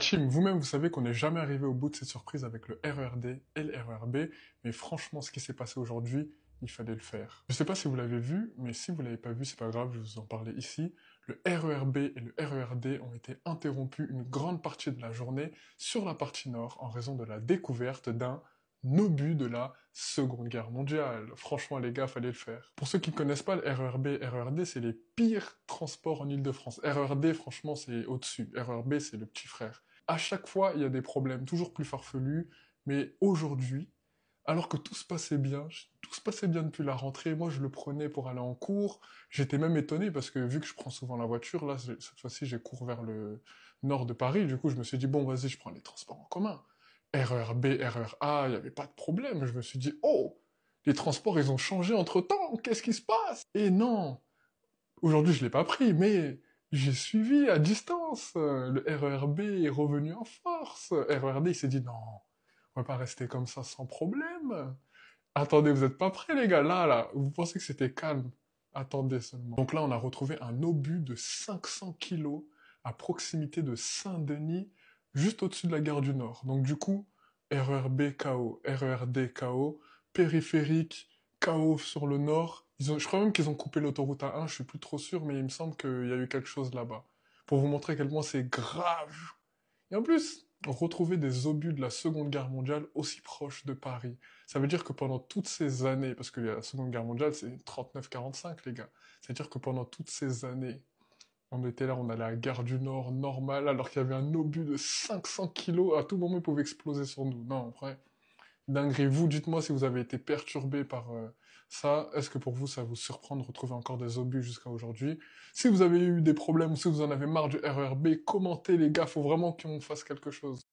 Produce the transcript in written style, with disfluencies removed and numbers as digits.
team, vous-même, vous savez qu'on n'est jamais arrivé au bout de cette surprise avec le RERD et le RERB, mais franchement, ce qui s'est passé aujourd'hui, il fallait le faire. Je sais pas si vous l'avez vu, mais si vous l'avez pas vu, c'est pas grave, je vais vous en parler ici. Le RERB et le RERD ont été interrompus une grande partie de la journée sur la partie nord en raison de la découverte d'un obus de la Seconde Guerre mondiale. Franchement, les gars, fallait le faire. Pour ceux qui ne connaissent pas, le RERB et RERD, c'est les pires transports en Île-de-France. RERD, franchement, c'est au-dessus. RERB, c'est le petit frère. À chaque fois, il y a des problèmes toujours plus farfelus, mais aujourd'hui, alors que tout se passait bien depuis la rentrée, moi je le prenais pour aller en cours, j'étais même étonné parce que vu que je prends souvent la voiture, là, cette fois-ci, j'ai cours vers le nord de Paris, du coup, je me suis dit, bon, vas-y, je prends les transports en commun. RERB, RERA, il n'y avait pas de problème. Je me suis dit, oh, les transports, ils ont changé entre-temps, qu'est-ce qui se passe? Et non, aujourd'hui, je l'ai pas pris, mais j'ai suivi à distance. Le RERB est revenu en force. RERD, il s'est dit, non, on va pas rester comme ça sans problème. Attendez, vous êtes pas prêts, les gars, là, vous pensez que c'était calme? Attendez seulement. Donc là, on a retrouvé un obus de 500 kilos à proximité de Saint-Denis, juste au-dessus de la gare du Nord. Donc du coup, RERB KO, RERD KO, périphérique KO sur le Nord. Je crois même qu'ils ont coupé l'autoroute A1, je suis plus trop sûr, mais il me semble qu'il y a eu quelque chose là-bas. Pour vous montrer à quel point c'est grave. Et en plus, retrouver des obus de la Seconde Guerre mondiale aussi proches de Paris. Ça veut dire que pendant toutes ces années, parce que la Seconde Guerre mondiale, c'est 39-45, les gars. C'est-à-dire que pendant toutes ces années, on était là, on allait à la gare du Nord, normal, alors qu'il y avait un obus de 500 kilos, à tout moment, il pouvait exploser sur nous. Non, en vrai, dinguerie. Vous, dites-moi si vous avez été perturbé par ça. Est-ce que pour vous, ça vous surprend de retrouver encore des obus jusqu'à aujourd'hui? Si vous avez eu des problèmes ou si vous en avez marre du RERB, commentez les gars, faut vraiment qu'on fasse quelque chose.